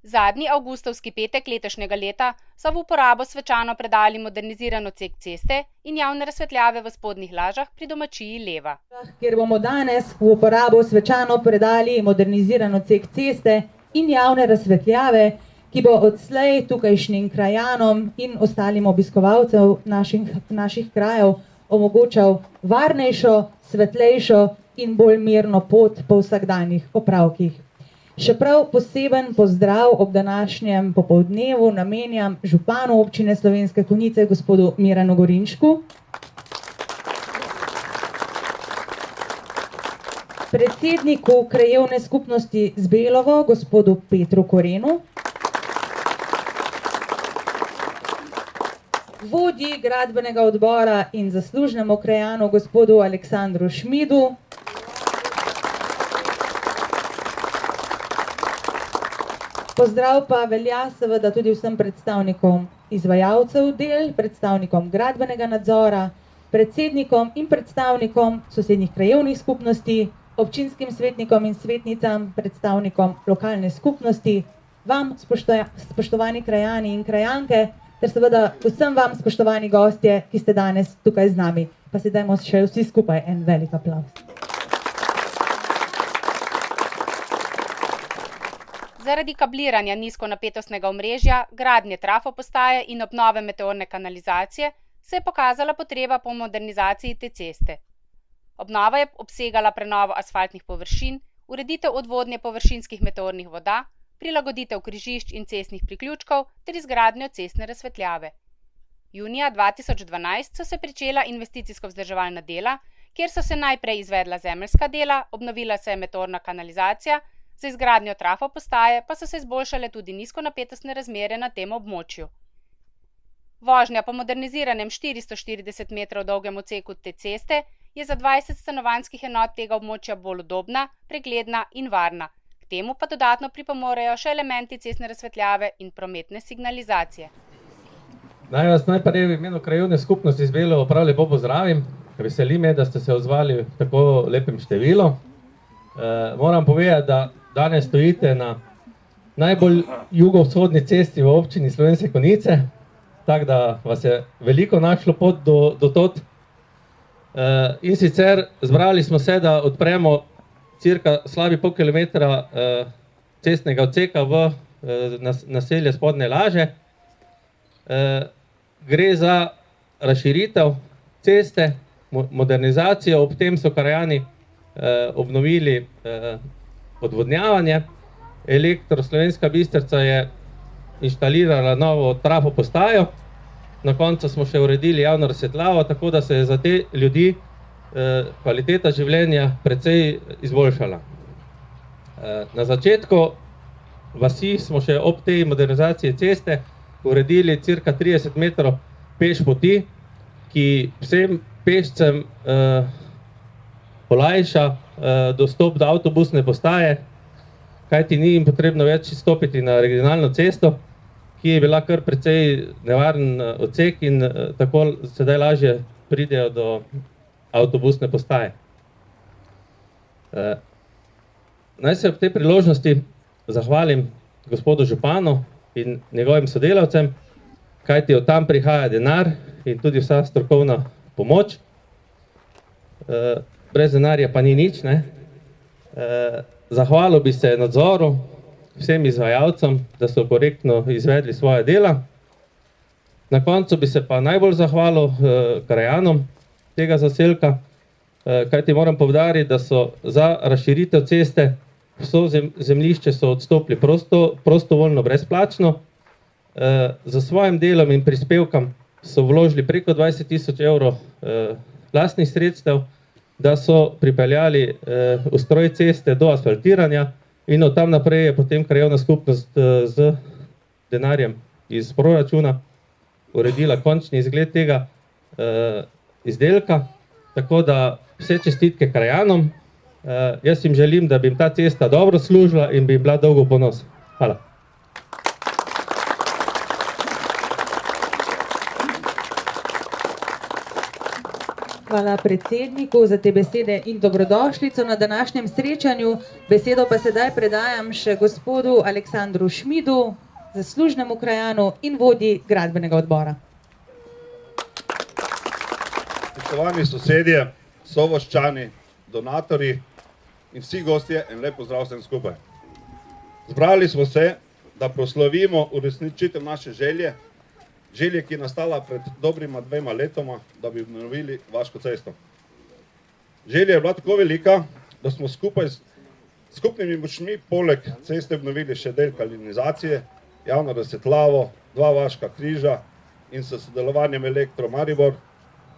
Zadnji avgustovski petek letošnjega leta so v uporabo svečano predali moderniziran odsek ceste in javne razsvetljave v Spodnjih Lažah pri domačiji Leva. Kjer bomo danes v uporabo svečano predali moderniziran odsek ceste in javne razsvetljave, ki bo odslej tukajšnjim krajanom in ostalim obiskovalcev naših krajev omogočal varnejšo, svetlejšo in bolj mirno pot po vsakdanjih opravkih. Še prav poseben pozdrav ob današnjem popoldnevu namenjam županu občine Slovenske Konjice, gospodu Miranu Gorinšku, predsedniku krajevne skupnosti Zbelovo, gospodu Petru Korenu, vodji gradbenega odbora in zaslužnemu krajanu, gospodu Aleksandru Šmidu, pozdrav pa velja seveda tudi vsem predstavnikom izvajalcev del, predstavnikom gradbenega nadzora, predsednikom in predstavnikom sosednjih krajevnih skupnosti, občinskim svetnikom in svetnicam, predstavnikom lokalne skupnosti, vam, spoštovani krajani in krajanke, ter seveda vsem vam, spoštovani gostje, ki ste danes tukaj z nami. Pa si dajmo še vsi skupaj en velik aplavz. Zaradi kabliranja nizkonapetostnega omrežja, gradnje trafopostaje in obnove meteorne kanalizacije se je pokazala potreba po modernizaciji te ceste. Obnova je obsegala prenovo asfaltnih površin, ureditev odvodnje površinskih meteornih voda, prilagoditev križišč in cestnih priključkov ter izgradnjo cestne razsvetljave. Junija 2012 so se pričela investicijsko-vzdrževalna dela, kjer so se najprej izvedla zemeljska dela, obnovila se je meteorna kanalizacija, za izgradnjo trafopostaje pa so se izboljšale tudi nizkonapetostne razmere na tem območju. Vožnja po moderniziranem 440 metrov dolgem odseku te ceste je za 20 stanovanjskih enot tega območja bolj udobna, pregledna in varna. K temu pa dodatno pripomorejo še elementi cestne razsvetljave in prometne signalizacije. Naj vas najprej v imenu krajevne skupnosti Zbelovo prav lepo pozdravim. Veseli me, da ste se odzvali v tako lepem številu. Moram povedati, da danes stojite na najbolj jugovzhodni cesti v občini Slovenske Konjice, tako da vas je veliko našlo pot do tod. In sicer zbrali smo se, da odpremo cirka slabi pol kilometra cestnega odseka v naselje Spodnje Laže. Gre za razširitev ceste, modernizacijo, ob tem so krajani obnovili odvodnjavanje. Elektro Slovenska Bistrica je inštalirala novo trafopostajo, na koncu smo še uredili javno razsvetljavo, tako da se je za te ljudi kvaliteta življenja precej izboljšala. Na začetku vasi smo še ob tej modernizaciji ceste uredili cirka 30 metrov peš poti, ki vsem pešcem olajša dostop do avtobusne postaje, kajti ni jim potrebno več stopiti na regionalno cesto, ki je bila kar precej nevaren odsek in tako sedaj lažje pridejo do avtobusne postaje. Naj se ob tej priložnosti zahvalim gospodu županu in njegovim sodelavcem, kajti od tam prihaja denar in tudi vsa strokovna pomoč. Brez denarja pa ni nič, ne? Zahvalil bi se nadzoru, vsem izvajalcem, da so korektno izvedli svoje dela. Na koncu bi se pa najbolj zahvalil krajanom tega zaselka, kajti moram poudariti, da so za razširitev ceste vso zemljišče so odstopili prostovoljno, brezplačno. Za svojim delom in prispevkom so vložili preko 20 000 evrov lastnih sredstev, da so pripeljali ustroj ceste do asfaltiranja in od tam naprej je potem krajevna skupnost z denarjem iz proračuna uredila končni izgled tega izdelka, tako da vse čestitke krajanom. Jaz jim želim, da bi jim ta cesta dobro služila in bi jim bila dolgo ponos. Hvala. Hvala predsedniku za te besede in dobrodošlico na današnjem srečanju. Besedo pa sedaj predajam še gospodu Aleksandru Šmidu, zaslužnemu krajanu in vodji gradbenega odbora. Spoštovani sosedje, sovaščani, donatorji in vsi gostje, en lep pozdrav vsem skupaj. Zbrali smo se, da proslavimo uresničitev naše želje, ki je nastala pred dobrima 2 letoma, da bi obnovili Vaško cesto. Želja je bila tako velika, da smo skupaj s skupnimi močmi poleg ceste obnovili še del kanalizacije, javno razsvetljavo, 2 vaška križa in s sodelovanjem Elektro Maribor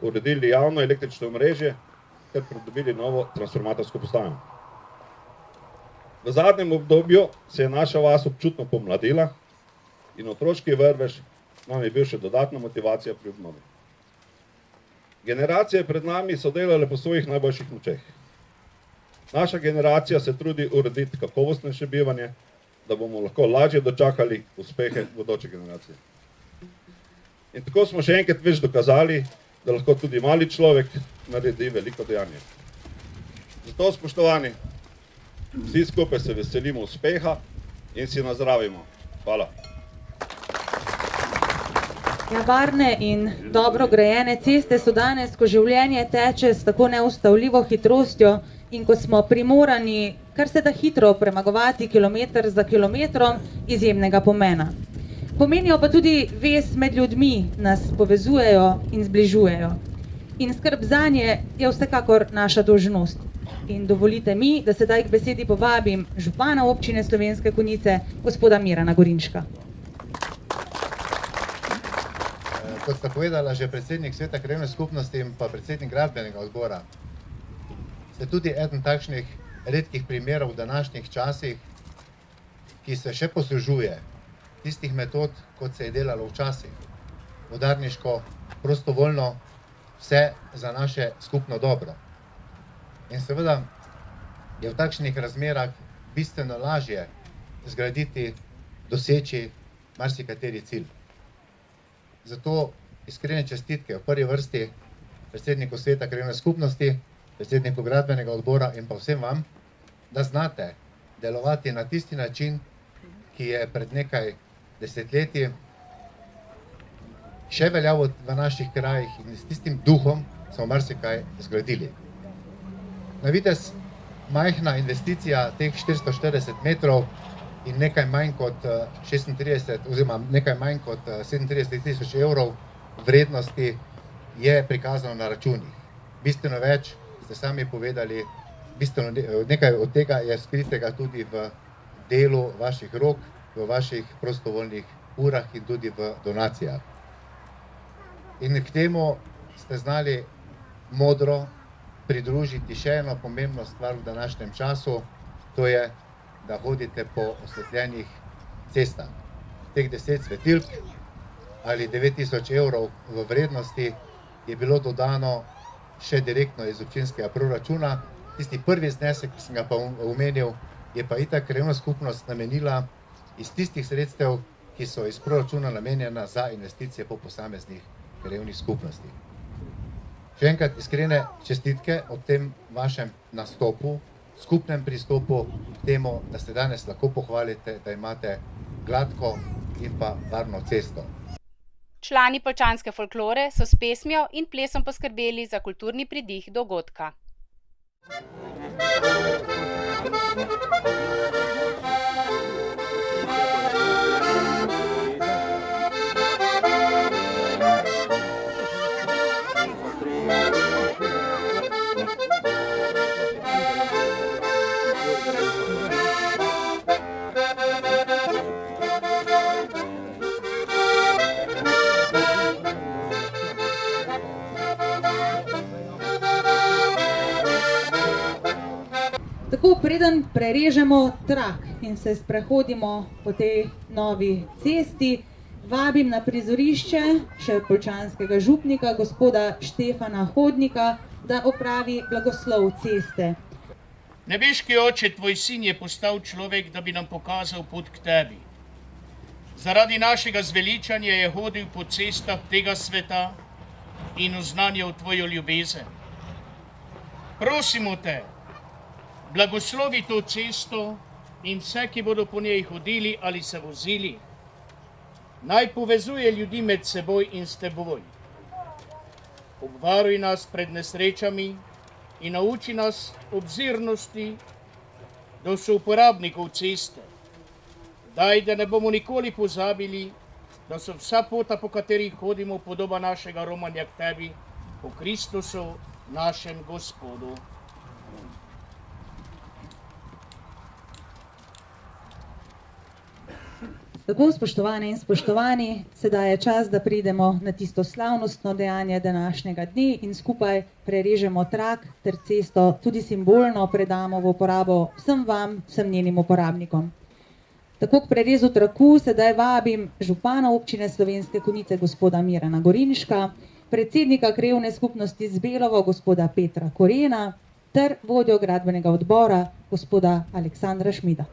uredili javno električno omrežje ter pridobili novo transformatorsko postajo. V zadnjem obdobju se je naša vas občutno pomladila in otroški vrvež nam je bil še dodatna motivacija pri obnovi. Generacije pred nami so delale po svojih najboljših močeh. Naša generacija se trudi urediti kakovostnejše bivanje, da bomo lahko lažje dočakali uspehe bodoče generacije. In tako smo še enkrat več dokazali, da lahko tudi mali človek naredi veliko dejanje. Zato, spoštovani, vsi skupaj se veselimo uspeha in si nazdravimo. Hvala. Ja, varne in dobro grajene ceste so danes, ko življenje teče s tako neustavljivo hitrostjo in ko smo primorani kar se da hitro premagovati kilometer za kilometrom, izjemnega pomena. Pomenijo pa tudi vez med ljudmi, nas povezujejo in zbližujejo. In skrb zanje je vsekakor naša dolžnost. In dovolite mi, da sedaj k besedi povabim župana občine Slovenske Konjice, gospoda Mirana Gorinška. Kot sta povedala že predsednik Sveta krajevne skupnosti in pa predsednik gradbenega odbora, ste tudi eden takšnih redkih primerov v današnjih časih, ki se še poslužuje tistih metod, kot se je delalo včasih. Udarniško, prostovoljno, vse za naše skupno dobro. In seveda je v takšnih razmerah bistveno lažje zgraditi, doseči marsikateri cilj. Zato iskrene čestitke v prvi vrsti predsedniku Sveta krajevne skupnosti, predsedniku gradbenega odbora in pa vsem vam, da znate delovati na tisti način, ki je pred nekaj desetletji še veljal v naših krajih in s tistim duhom smo marsikaj zgradili. Na videz majhna investicija teh 440 metrov in nekaj manj kot 36 oziroma nekaj manj kot 37 tisoč evrov vrednosti je prikazano na računih. Bistveno več ste sami povedali, nekaj od tega je skritega tudi v delu vaših rok, v vaših prostovoljnih urah in tudi v donacijah. In k temu ste znali modro pridružiti še eno pomembno stvar v današnjem času, to je, da hodite po osvetljenih cestah. Teh 10 svetilk ali 9000 evrov v vrednosti je bilo dodano še direktno iz občinskega proračuna. Tisti prvi znesek, ki sem ga pa omenil, je pa itak krajevna skupnost namenila iz tistih sredstev, ki so iz proračuna namenjena za investicije po posameznih krajevnih skupnosti. Še enkrat iskrene čestitke ob tem vašem nastopu, skupnem pristopu k temu, da se danes lahko pohvalite, da imate gladko in pa varno cesto. Člani poljčanske folklore so s pesmijo in plesom poskrbeli za kulturni pridih dogodka. Tako, preden prerežemo trak in se sprehodimo po tej novi cesti, vabim na prizorišče še poljčanskega župnika, gospoda Štefana Hodnika, da opravi blagoslov ceste. Nebeški oče, tvoj sin je postal človek, da bi nam pokazal pot k tebi. Zaradi našega zveličanja je hodil po cestah tega sveta in oznanjal tvojo ljubezen. Prosimo te, blagoslovi to cesto in vse, ki bodo po njej hodili ali se vozili. Naj povezuje ljudi med seboj in s teboj. Obvaruj nas pred nesrečami in nauči nas obzirnosti do souporabnikov ceste. Daj, da ne bomo nikoli pozabili, da so vsa pota, po katerih hodimo, podoba našega romanja k tebi, po Kristusu, našem Gospodu. Tako, spoštovane in spoštovani, sedaj je čas, da pridemo na tisto slavnostno dejanje današnjega dne in skupaj prerežemo trak ter cesto tudi simbolno predamo v uporabo vsem vam, vsem njenim uporabnikom. Tako k prerezu traku sedaj vabim župana občine Slovenske Konjice, gospoda Mirana Gorinška, predsednika krajevne skupnosti Zbelovo, gospoda Petra Korena, ter vodjo gradbenega odbora, gospoda Aleksandra Šmida.